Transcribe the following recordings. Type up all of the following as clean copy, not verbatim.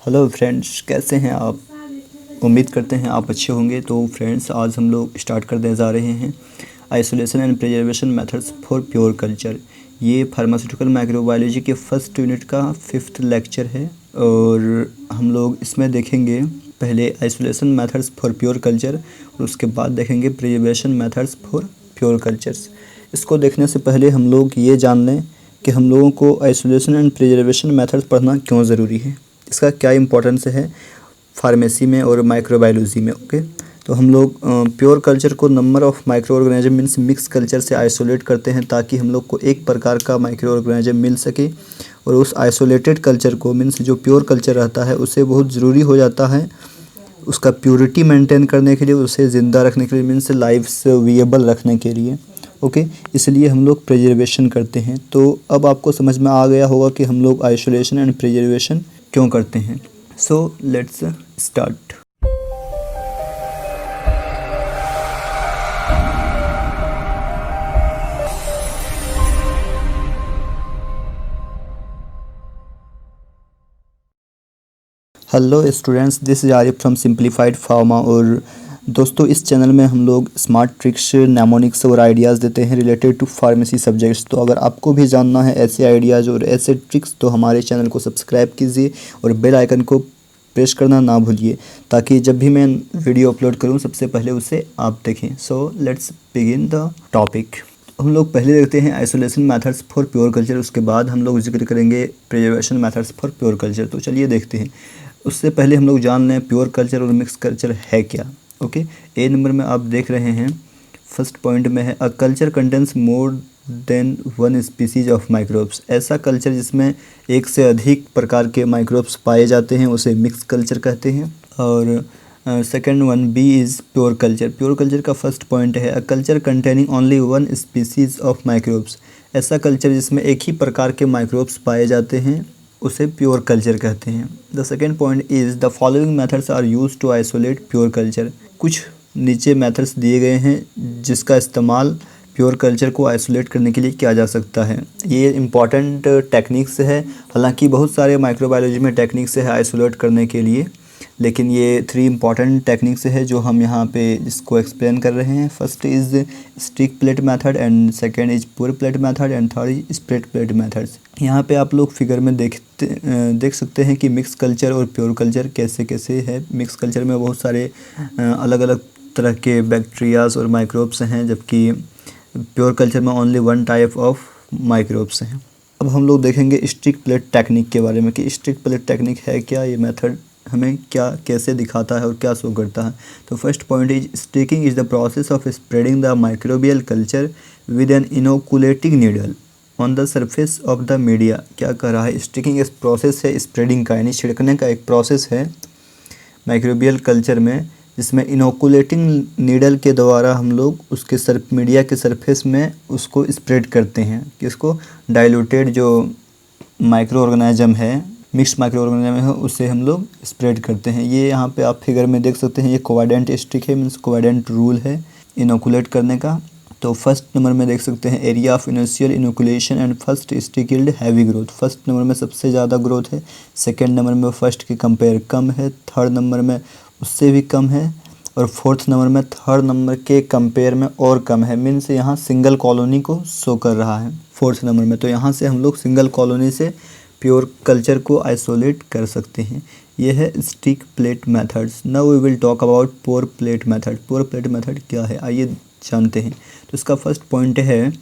Hello friends, कैसे हैं आप? उम्मीद करते हैं आप अच्छे होंगे। तो फ्रेंड्स, आज हम लोग स्टार्ट करने जा रहे हैं isolation and preservation methods for pure culture. ये फार्मास्यूटिकल माइक्रोबायोलॉजी के फर्स्ट यूनिट का 5th लेक्चर है और हम लोग इसमें देखेंगे पहले isolation methods for pure culture और उसके बाद देखेंगे preservation methods for pure cultures. इसको देखने से पहले हम लोग ये जान लें कि हम लोगों को आइसोलेशन एंड प्रिजर्वेशन मेथड्स पढ़ना क्यों ज़रूरी है, इसका क्या इम्पोर्टेंस है फार्मेसी में और माइक्रोबायोलॉजी में। ओके, तो हम लोग प्योर कल्चर को number of micro organism means mix culture से आइसोलेट करते हैं ताकि हम लोग को एक प्रकार का माइक्रो ऑर्गेनिज्म मिल सके। और उस आइसोलेटेड कल्चर को मीन्स जो प्योर कल्चर रहता है उसे बहुत ज़रूरी हो जाता है उसका प्योरिटी मेंटेन करने के लिए, उसे ज़िंदा रखने के लिए, मीन्स लाइफ विएबल रखने के लिए। ओके, इसलिए हम लोग प्रिजर्वेशन करते हैं। तो अब आपको समझ में आ गया होगा कि हम लोग आइसोलेशन एंड प्रिजर्वेशन क्यों करते हैं। So let's start. Hello students, this is Arif from simplified pharma. और दोस्तों, इस चैनल में हम लोग स्मार्ट ट्रिक्स, नेमोनिक्स और आइडियाज़ देते हैं रिलेटेड टू फार्मेसी सब्जेक्ट्स। तो अगर आपको भी जानना है ऐसे आइडियाज़ और ऐसे ट्रिक्स तो हमारे चैनल को सब्सक्राइब कीजिए और बेल आइकन को प्रेस करना ना भूलिए ताकि जब भी मैं वीडियो अपलोड करूं सबसे पहले उसे आप देखें। So let's begin the topic. हम लोग पहले देखते हैं isolation methods for pure culture, उसके बाद हम लोग जिक्र करेंगे preservation methods for pure culture. तो चलिए देखते हैं। उससे पहले हम लोग जान लें प्योर कल्चर और मिक्स कल्चर है क्या। ओके, ए नंबर में आप देख रहे हैं फर्स्ट पॉइंट में है a culture contains more than one species of microbes. ऐसा कल्चर जिसमें एक से अधिक प्रकार के माइक्रोब्स पाए जाते हैं उसे मिक्स कल्चर कहते हैं। और second one B is pure culture. Pure culture का फर्स्ट पॉइंट है a culture containing only one species of microbes. ऐसा कल्चर जिसमें एक ही प्रकार के माइक्रोब्स पाए जाते हैं उसे प्योर कल्चर कहते हैं। The second point is the following methods are use to isolate pure culture. कुछ नीचे मेथड्स दिए गए हैं जिसका इस्तेमाल प्योर कल्चर को आइसोलेट करने के लिए किया जा सकता है। ये इम्पॉर्टेंट टेक्निक्स है, हालांकि बहुत सारे माइक्रोबायोलॉजी में टेक्निक्स है आइसोलेट करने के लिए, लेकिन ये 3 इम्पॉर्टेंट टेक्निक्स है जो हम यहाँ पे इसको एक्सप्लेन कर रहे हैं। First is stick plate method and second is pour plate method and third is spread plate methods. यहाँ पे आप लोग फिगर में देख सकते हैं कि मिक्स कल्चर और प्योर कल्चर कैसे कैसे है। मिक्स कल्चर में बहुत सारे अलग अलग तरह के बैक्टीरियाज और माइक्रोब्स हैं, जबकि प्योर कल्चर में only one type of microbes हैं। अब हम लोग देखेंगे स्टिक प्लेट टेक्निक के बारे में कि स्टिक प्लेट टेक्निक है क्या, ये मेथड हमें क्या कैसे दिखाता है और क्या शो करता है। तो first point is sticking is the process of spreading the microbial culture with an inoculating needle on the surface of the media. क्या कह रहा है, स्टिकिंग इस प्रोसेस है स्प्रेडिंग का, यानी छिड़कने का एक प्रोसेस है माइक्रोबियल कल्चर में जिसमें इनोकुलेटिंग नीडल के द्वारा हम लोग उसके मीडिया के सरफेस में उसको स्प्रेड करते हैं। किसको? डाइल्यूटेड जो माइक्रो ऑर्गेनिज्म है, मिक्स माइक्रो ऑर्गेनिज्म है, उसे हम लोग स्प्रेड करते हैं। ये यहाँ पे आप फिगर में देख सकते हैं, ये कोवाडेंट स्टिक है, मीन्स कोवाडेंट रूल है इनोकुलेट करने का। तो फर्स्ट नंबर में देख सकते हैं area of initial inoculation and first stick yield heavy growth. First number में सबसे ज़्यादा ग्रोथ है, सेकेंड नंबर में फर्स्ट के कंपेयर कम है, थर्ड नंबर में उससे भी कम है और फोर्थ नंबर में थर्ड नंबर के कंपेयर में और कम है। मीन्स यहाँ सिंगल कॉलोनी को शो कर रहा है फोर्थ नंबर में। तो यहाँ से हम लोग सिंगल कॉलोनी से प्योर कल्चर को आइसोलेट कर सकते हैं। यह है stick plate methods. Now we will talk about pour plate method. Pour plate method क्या है आइए जानते हैं। तो इसका फर्स्ट पॉइंट है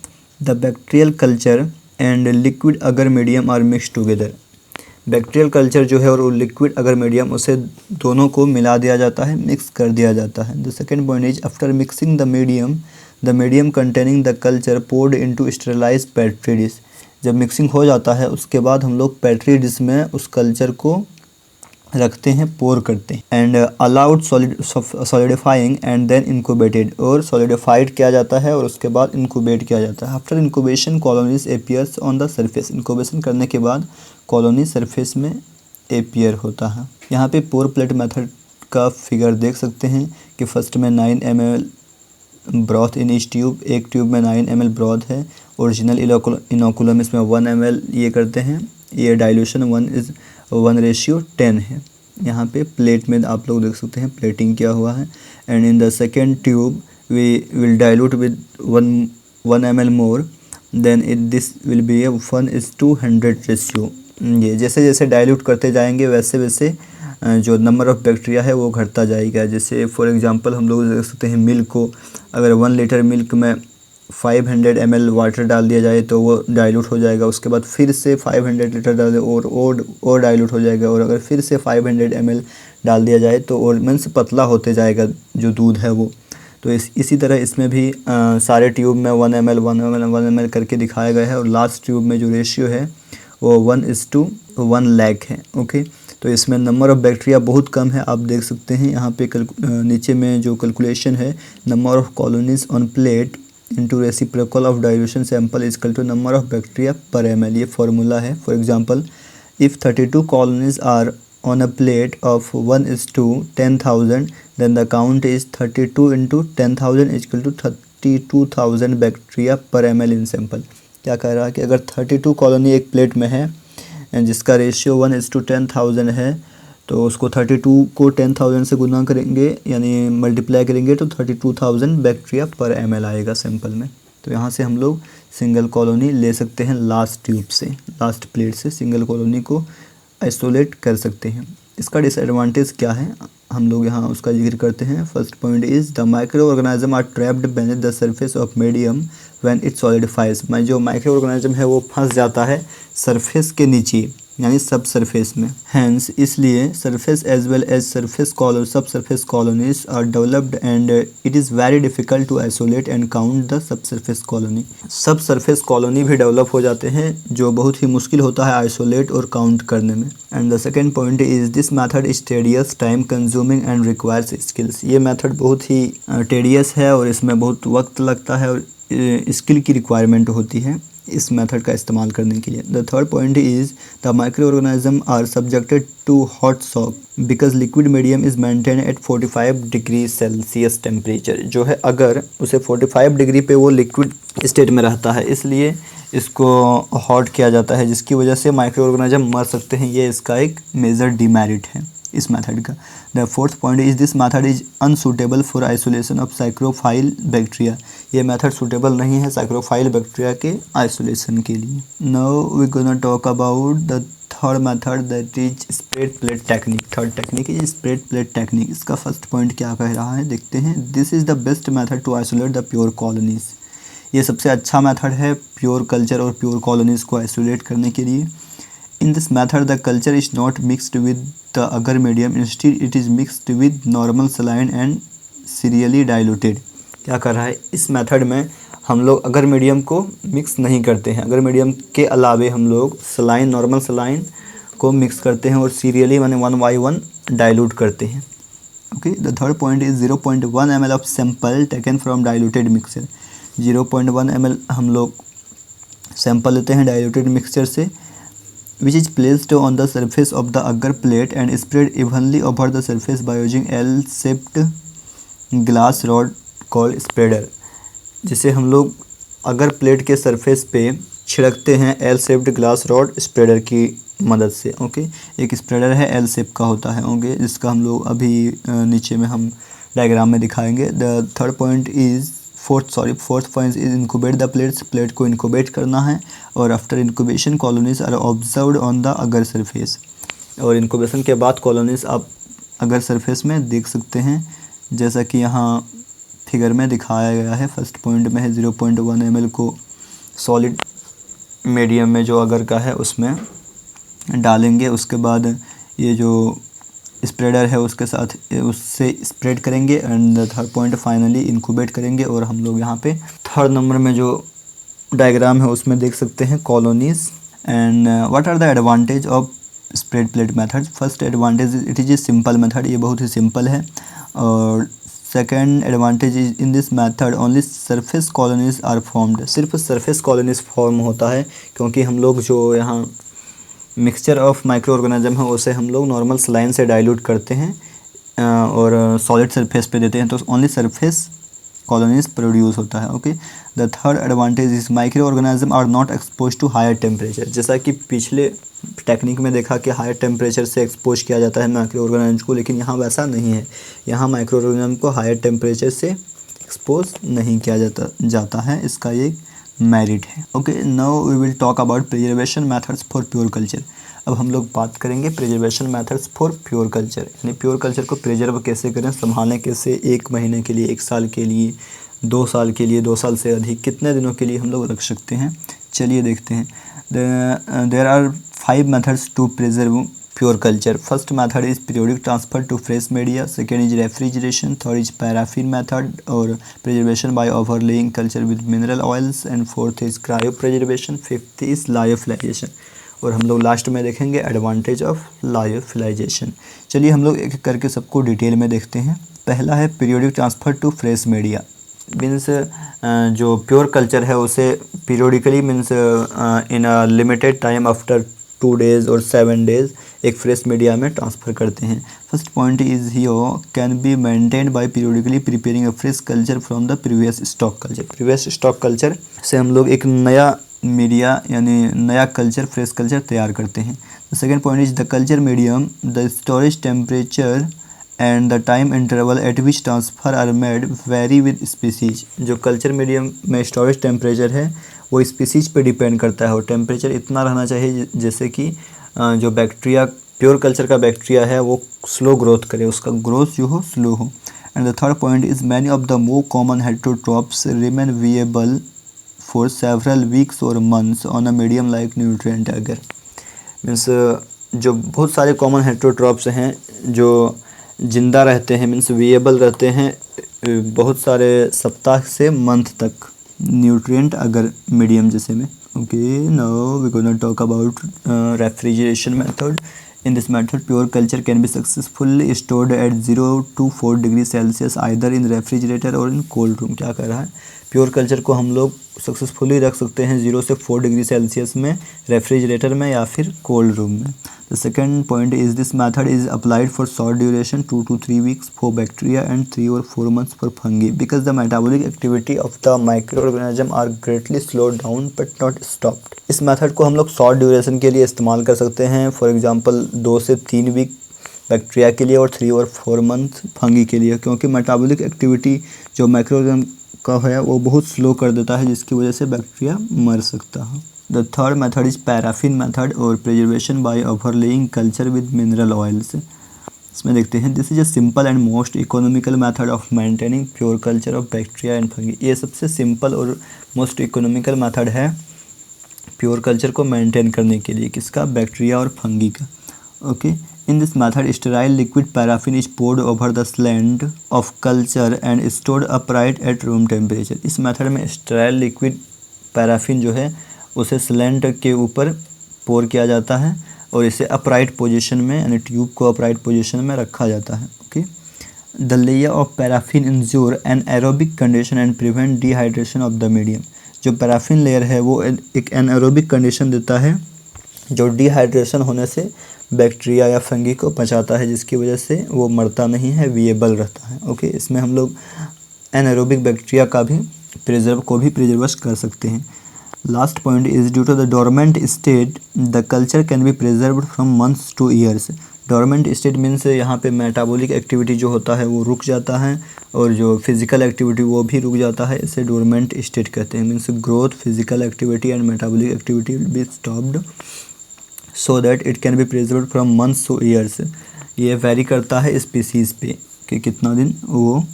the bacterial culture and liquid agar medium are mix together. Bacterial culture जो है और लिक्विड अगर मीडियम, उसे दोनों को मिला दिया जाता है, मिक्स कर दिया जाता है। The second point is after mixing the medium containing the culture poured into sterilised petri dish. जब मिक्सिंग हो जाता है उसके बाद हम लोग पेट्री डिश में उस कल्चर को रखते हैं, पोर करते हैं। And allowed solidifying and then incubated, और सॉलिडिफाइड किया जाता है और उसके बाद इनक्यूबेट किया जाता है। After incubation colonies appears on the surface. Incubation करने के बाद कॉलोनी सरफेस में एपियर होता है। यहाँ पे पोर प्लेट मेथड का फिगर देख सकते हैं कि फर्स्ट में 9 ml broth in each tube, एक ट्यूब में 9 ml ब्रॉथ है। ओरिजिनल इनोकुलम इसमें 1 ml ये करते हैं, ये डाइल्यूशन 1:10 है। यहाँ पे प्लेट में आप लोग देख सकते हैं प्लेटिंग किया हुआ है। And in the second tube we will dilute with 1 ml more, then it this will be a 1:100 ratio. ये जैसे जैसे डाइल्यूट करते जाएंगे वैसे वैसे जो नंबर ऑफ़ बैक्टीरिया है वो घटता जाएगा। जैसे फॉर एग्जांपल हम लोग देख सकते हैं मिल्क को, अगर 1 लीटर मिल्क में 500 ml वाटर डाल दिया जाए तो वो डाइल्यूट हो जाएगा। उसके बाद फिर से 500 लीटर डाल दे और डाइल्यूट हो जाएगा। और अगर फिर से 500 ml डाल दिया जाए तो और मीन्स पतला होते जाएगा जो दूध है वो। तो इसी तरह इसमें भी सारे ट्यूब में 1 ml करके दिखाया गया है। और लास्ट ट्यूब में जो रेशियो है वो 1:1 लाख है। ओके, तो इसमें नंबर ऑफ़ बैक्टीरिया बहुत कम है। आप देख सकते हैं यहाँ पे नीचे में जो कैलकुलेशन है, number of colonies on plate into reciprocal of dilution sample is equal to number of bacteria per ml। ये फार्मूला है। For example if 32 colonies are on a plate of 1:10,000 then the count is 32 × 10,000 is equal to 32,000 bacteria per ml in sample. क्या कह रहा है कि अगर 32 colony एक plate में है जिसका रेशियो 1:10,000 है, तो उसको 32 को 10,000 से गुना करेंगे यानी मल्टीप्लाई करेंगे तो 32,000 बैक्टीरिया पर ml आएगा सैंपल में। तो यहाँ से हम लोग सिंगल कॉलोनी ले सकते हैं लास्ट ट्यूब से, लास्ट प्लेट से सिंगल कॉलोनी को आइसोलेट कर सकते हैं। इसका डिसएडवांटेज क्या है हम लोग यहाँ उसका जिक्र करते हैं। First point is the micro organism are trapped beneath the surface of medium when it solidifies. जो माइक्रो ऑर्गेनिज्म है वो फंस जाता है सरफेस के नीचे यानी सब सरफेस में। हैंस इसलिए surface as well as surface sub surface colonies are developed and it is very difficult to isolate and count the sub surface colony. Sub surface colony भी डेवलप हो जाते हैं जो बहुत ही मुश्किल होता है आइसोलेट और काउंट करने में। And the second point is this method is tedious, time consuming and requires skills. ये मैथड बहुत ही टेडियस है और इसमें बहुत वक्त लगता है और स्किल की रिक्वायरमेंट होती है इस मेथड का इस्तेमाल करने के लिए। The third point is the micro organism are subjected to hot shock because liquid medium is maintain at 45 degree Celsius temperature. जो है अगर उसे 45 डिग्री पे वो लिक्विड स्टेट में रहता है इसलिए इसको हॉट किया जाता है, जिसकी वजह से माइक्रो ऑर्गेनिज्म मर सकते हैं। ये इसका एक मेजर डिमेरिट है इस मेथड का। The fourth point is this method is unsuitable for isolation of psychrophile bacteria. ये मेथड सूटेबल नहीं है साइक्रोफाइल बैक्टीरिया के आइसोलेशन के लिए। Now we gonna talk about the third method that is spread plate technique. Third technique is spread plate technique. इसका first point क्या कह रहा है देखते हैं। This is the best method to isolate the pure colonies. ये सबसे अच्छा मेथड है प्योर कल्चर और प्योर कॉलोनीज को आइसोलेट करने के लिए। In this method, the culture is not mixed with the agar medium. Instead, it is mixed with normal saline and serially diluted. क्या कर रहा है इस मेथड में हम लोग अगर मीडियम को मिक्स नहीं करते हैं। अगर मीडियम के अलावे हम लोग सलाइन, नॉर्मल सलाइन को मिक्स करते हैं और सीरियली माने 1 by 1 डाइल्यूट करते हैं। Okay, the third point is 0.1 ml of sample taken from diluted mixture. 0.1 ml हम लोग सैंपल लेते हैं डाइल्यूटेड मिक्सचर से, which is placed on the surface of the agar plate and spread evenly over the surface by using L-shaped glass rod called spreader। जिसे हम लोग अगर plate के सरफेस पे छिड़कते हैं L shaped glass rod spreader की मदद से। ओके, एक स्प्रेडर है एल शेप का होता है। ओके, जिसका हम लोग अभी नीचे में हम डायग्राम में दिखाएंगे। The third point is fourth point is incubate the plates. Plate को इनक्यूबेट करना है और after incubation colonies are observed on the agar surface. और इनक्यूबेशन के बाद कॉलोनीज आप अगर सरफेस में देख सकते हैं जैसा कि यहाँ फिगर में दिखाया गया है। फर्स्ट पॉइंट में है 0.1 ml को सॉलिड मीडियम में जो अगर का है उसमें डालेंगे। उसके बाद ये जो स्प्रेडर है उसके साथ उससे स्प्रेड करेंगे and the third point finally incubate करेंगे। और हम लोग यहाँ पे थर्ड नंबर में जो डायग्राम है उसमें देख सकते हैं colonies. And what are the advantage of spread plate method. First advantage it is a simple method, ये बहुत ही सिंपल है। और second advantage is in this method only surface colonies are formed. सिर्फ सरफेस कॉलोनीज फॉर्म होता है क्योंकि हम लोग जो यहाँ मिक्सचर ऑफ माइक्रो ऑर्गेनिज्म है उसे हम लोग नॉर्मल सलाइन से डाइल्यूट करते हैं और सॉलिड सरफेस पे देते हैं तो ओनली सरफेस कॉलोनीज प्रोड्यूस होता है। Okay, the third advantage is micro organism are not expose to higher temperature. जैसा कि पिछले टेक्निक में देखा कि हाई टेम्परेचर से एक्सपोज किया जाता है माइक्रो ऑर्गेनिज्म को, लेकिन यहाँ वैसा नहीं है। यहाँ माइक्रो ऑर्गेनिज्म को हाई टेम्परेचर से एक्सपोज नहीं किया जाता है। इसका ये मेरिट है। Okay, now we will talk about preservation methods for pure culture. अब हम लोग बात करेंगे preservation methods for pure culture, यानी प्योर कल्चर को प्रिजर्व कैसे करें, संभालें कैसे, 1 महीने के लिए, 1 साल के लिए, 2 साल के लिए, 2 साल से अधिक, कितने दिनों के लिए हम लोग रख सकते हैं। चलिए देखते हैं। There are 5 methods to preserve pure culture. First method is periodic transfer to fresh media, second is refrigeration, third is paraffin method और preservation by overlaying culture with mineral oils, and fourth is cryo preservation, fifth is lyophilization, और हम लोग last में देखेंगे advantage of lyophilisation. चलिए हम लोग एक एक करके सबको डिटेल में देखते हैं। पहला है periodic transfer to fresh media. Means जो प्योर कल्चर है उसे periodically means in a limited time after 2 days और 7 डेज़ एक फ्रेश मीडिया में ट्रांसफ़र करते हैं। First point is here can be maintained by periodically preparing a fresh culture from the previous stock culture. Previous stock culture से हम लोग एक नया मीडिया यानी नया कल्चर, फ्रेश कल्चर तैयार करते हैं। The second point is the culture medium, the storage temperature and the time interval eight which transfer R made very with species. जो कल्चर मीडियम में स्टोरेज टेम्परेचर है वो स्पीसीज पे डिपेंड करता है, और टेम्परेचर इतना रहना चाहिए जैसे कि जो बैक्टीरिया, प्योर कल्चर का बैक्टीरिया है वो स्लो ग्रोथ करे, उसका ग्रोथ जो हो स्लो हो। And the third point is many of the more common heterotrophs remain viable for several weeks or months on a medium like nutrient agar। Means जो बहुत सारे कॉमन हेटेरोट्रॉप्स हैं जो जिंदा रहते हैं, मीन्स विएबल रहते हैं बहुत सारे सप्ताह से मंथ तक, न्यूट्रिएंट अगर मीडियम जैसे में। Okay, now we gonna talk about refrigeration method. In this method, pure culture can be successfully stored at 0 to 4 degree Celsius either in refrigerator or in cold room। क्या कर रहा है, pure culture को हम लोग successfully रख सकते हैं 0 से 4 डिग्री सेल्सियस में, रेफ्रिजरेटर में या फिर कोल्ड रूम में। The second point is this method is applied for short duration 2 to 3 weeks for bacteria and 3 or 4 months for fungi because the metabolic activity of the micro organism are greatly slowed down but not stopped. इस method को हम लोग short duration के लिए इस्तेमाल कर सकते हैं, फॉर एग्जांपल 2 से 3 वीक बैक्टीरिया के लिए और 3 और 4 मंथ फंगी के लिए, क्योंकि मेटाबॉलिक एक्टिविटी जो माइक्रो ऑर्गेनिज्म का है वो बहुत स्लो कर देता है, जिसकी वजह से बैक्टीरिया मर सकता है। The third method is paraffin method और preservation by overlaying culture with mineral oils. इसमें देखते हैं this is a simple and most economical method of maintaining pure culture of bacteria and fungi. ये सबसे सिंपल और मोस्ट इकोनॉमिकल मेथड है pure culture को maintain करने के लिए, किसका, बैक्टीरिया और फंगी का। Okay, in this method sterile liquid paraffin is poured over the slant of culture and stored upright at room temperature. इस मेथड में स्टेराइल लिक्विड पैराफिन जो है उसे स्लैंड के ऊपर पोर किया जाता है और इसे अपराइट पोजीशन में यानी ट्यूब को अपराइट पोजीशन में रखा जाता है। Okay, the layer of paraffin ensure an aerobic condition and prevent dehydration of the medium. जो पैराफिन लेयर है वो एक एनारोबिक कंडीशन देता है जो डिहाइड्रेशन होने से बैक्टीरिया या फंगी को बचाता है, जिसकी वजह से वो मरता नहीं है, विएबल रहता है। ओके, इसमें हम लोग एनारोबिक बैक्टीरिया का भी प्रिजर्व कर सकते हैं। Last point is due to the dormant state the culture can be preserved from months to years. Dormant state means यहाँ पे मेटाबॉलिक एक्टिविटी जो होता है वो रुक जाता है और जो फिजिकल एक्टिविटी वो भी रुक जाता है, इसे डोरमेंट स्टेट कहते हैं। Means growth, physical activity and metabolic activity will be stopped so that it can be preserved from months to years. ये वेरी करता है स्पीसीज़ पे कि कितना दिन वो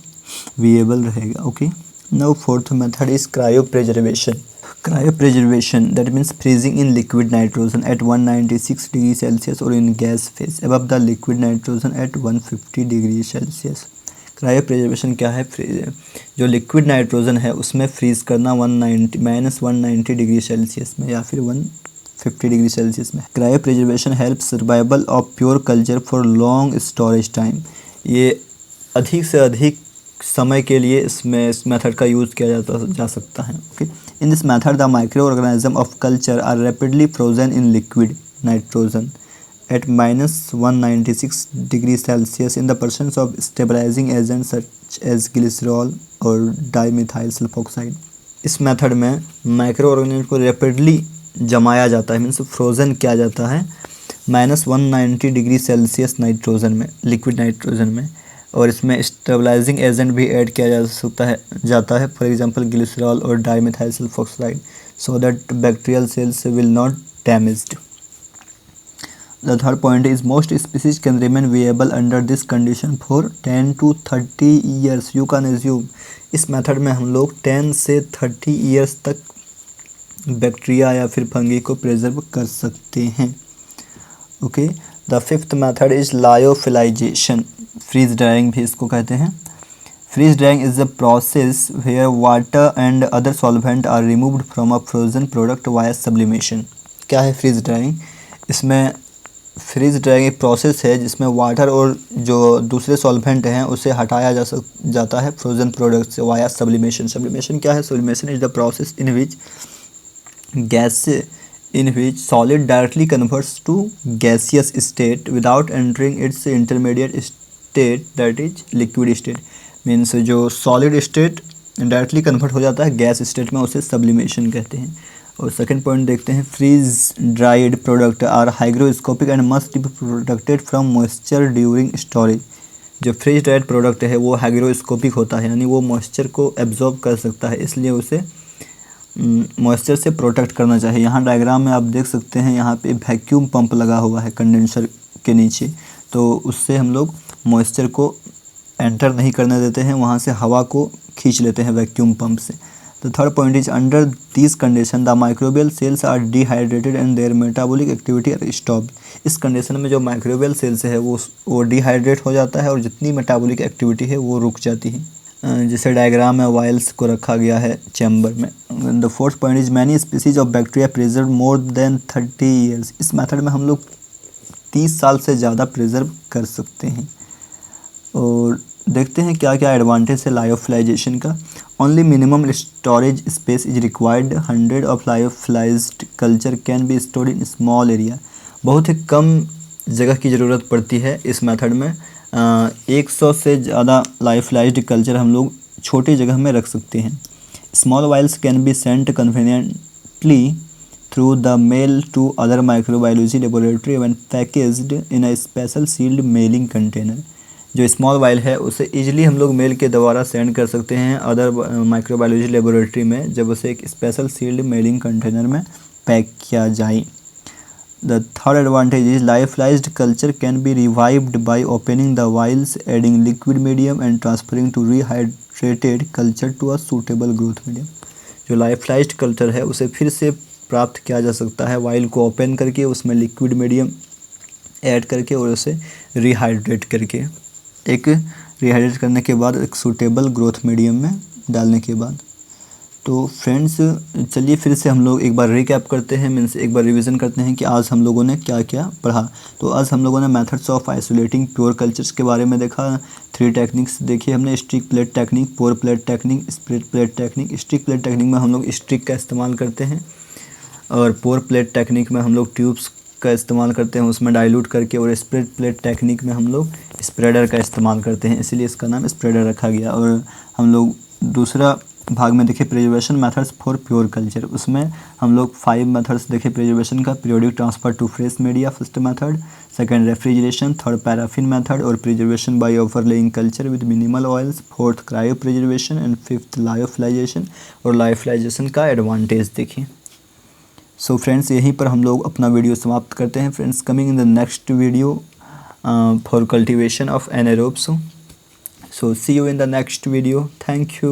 विएबल रहेगा। Okay, now fourth method is cryo preservation. Cryopreservation, that means freezing in liquid nitrogen at 196 degree Celsius or in gas phase above the liquid nitrogen at 150 degree Celsius। Cryopreservation क्या है, जो लिक्विड नाइट्रोजन है उसमें freeze करना -190 degree Celsius में या फिर 150 degree Celsius में। Cryopreservation help survival of pure culture for long storage time. ये अधिक से अधिक समय के लिए इसमें इस मेथड का यूज़ किया जा सकता है। Okay, in this method the micro organism of culture are rapidly frozen in liquid nitrogen at -196 degree Celsius in the presence of stabilising agent such as glycerol और डाईमिथाइल सल्फोक्साइड। इस method में micro organism को rapidly जमाया जाता है, means frozen किया जाता है -190 डिग्री सेल्सियस नाइट्रोजन में, लिक्विड नाइट्रोजन में। और इसमें स्टेबलाइजिंग एजेंट भी ऐड किया जाता है फॉर एग्जांपल ग्लिसरॉल और dimethyl sulphoxide, so that bacterial cells will not damaged. The third point is most species can remain viable under this condition for 10 to 30 years. You can assume इस method में हम लोग 10 से 30 years तक bacteria या फिर fungi को preserve कर सकते हैं। Okay, the fifth method is lyophilization, freeze drying भी इसको कहते हैं। Freeze drying is the process where water and other solvent are removed from a frozen product via sublimation. क्या है फ्रीज ड्राइंग? इसमें फ्रीज ड्राइंग एक प्रोसेस है जिसमें वाटर और जो दूसरे सॉल्वेंट हैं उसे हटाया जाता है फ्रोजन प्रोडक्ट से वाया सब्लिमेशन। सब्लिमेशन क्या है? Sublimation is the process in which solid directly converts to gaseous state without entering its intermediate state, that is liquid state। Means जो सॉलिड स्टेट डायरेक्टली कन्वर्ट हो जाता है gas state में, उसे sublimation कहते हैं। और सेकंड पॉइंट देखते हैं, freeze dried product are hygroscopic and must be protected from moisture during storage. जो फ्रीज ड्राइड प्रोडक्ट है वो हाइग्रोस्कोपिक होता है, यानी वो मॉइस्चर को एब्जॉर्ब कर सकता है, इसलिए उसे मॉइस्चर से प्रोटेक्ट करना चाहिए। यहाँ डायग्राम में आप देख सकते हैं, यहाँ पे वैक्यूम पंप लगा हुआ है कंडेंसर के नीचे, तो उससे हम लोग मॉइस्चर को एंटर नहीं करने देते हैं, वहाँ से हवा को खींच लेते हैं वैक्यूम पंप से। तो third point is under this condition the microbial cells are dehydrated and their metabolic activity are stopped. इस कंडीशन में जो माइक्रोबियल सेल्स है वो डिहाइड्रेट हो जाता है और जितनी मेटाबॉलिक एक्टिविटी है वो रुक जाती है। जैसे डायग्राम में वायल्स को रखा गया है चैम्बर में। The fourth point is many species of bacteria preserve more than 30 years. इस मेथड में हम लोग 30 साल से ज़्यादा प्रिजर्व कर सकते हैं। और देखते हैं क्या क्या एडवांटेज है लायोफिलाइजेशन का। Only minimum storage space is required, 100 of lyophilized culture can be stored in small area. बहुत ही कम जगह की ज़रूरत पड़ती है इस मेथड में। 100 से ज़्यादा लायोफिलाइज्ड कल्चर हम लोग छोटी जगह में रख सकते हैं। Small vials can be sent conveniently through the mail to other microbiology laboratory when packaged in a special sealed mailing container. जो स्मॉल वाइल है उसे ईजिली हम लोग मेल के द्वारा सेंड कर सकते हैं अदर माइक्रोबायोलॉजी लेबोरेटरी में, जब उसे एक स्पेशल सील्ड मेलिंग कंटेनर में पैक किया जाए। The third advantage is lyophilized culture can be revived by opening the vials, adding liquid medium and transferring to rehydrated culture to a suitable growth medium। जो lyophilized culture है उसे फिर से प्राप्त किया जा सकता है वाइल को ओपन करके, उसमें लिक्विड मीडियम ऐड करके और उसे रिहाइड्रेट करके, एक रिहाइड्रेट करने के बाद एक सूटेबल ग्रोथ मीडियम में डालने के बाद। तो फ्रेंड्स चलिए फिर से हम लोग एक बार रिकैप करते हैं, मीन्स एक बार रिवीजन करते हैं कि आज हम लोगों ने क्या क्या पढ़ा। तो आज हम लोगों ने methods of isolating pure cultures के बारे में देखा। 3 टेक्निक्स देखी हमने, streak plate technique, pour plate technique, split plate technique. Streak plate technique में हम लोग स्टिक का इस्तेमाल करते हैं और पोर प्लेट टेक्निक में हम लोग ट्यूब्स का इस्तेमाल करते हैं उसमें डाइल्यूट करके, और स्प्लिट प्लेट टेक्निक में हम लोग स्प्रेडर का इस्तेमाल करते हैं, इसीलिए इसका नाम स्प्रेडर रखा गया। और हम लोग दूसरा भाग में देखे preservation methods for pure culture, उसमें हम लोग 5 मेथड्स देखे प्रिजर्वेशन का। Periodic transfer to fresh media first method, second refrigeration, third paraffin method, और preservation by overlaying culture with minimal oils, fourth cryo preservation and fifth lyophilization. और lyophilization का advantage देखिए। So friends यहीं पर हम लोग अपना वीडियो समाप्त करते हैं। Friends coming in the next video for cultivation of anaerobes. So see you in the next video. Thank you.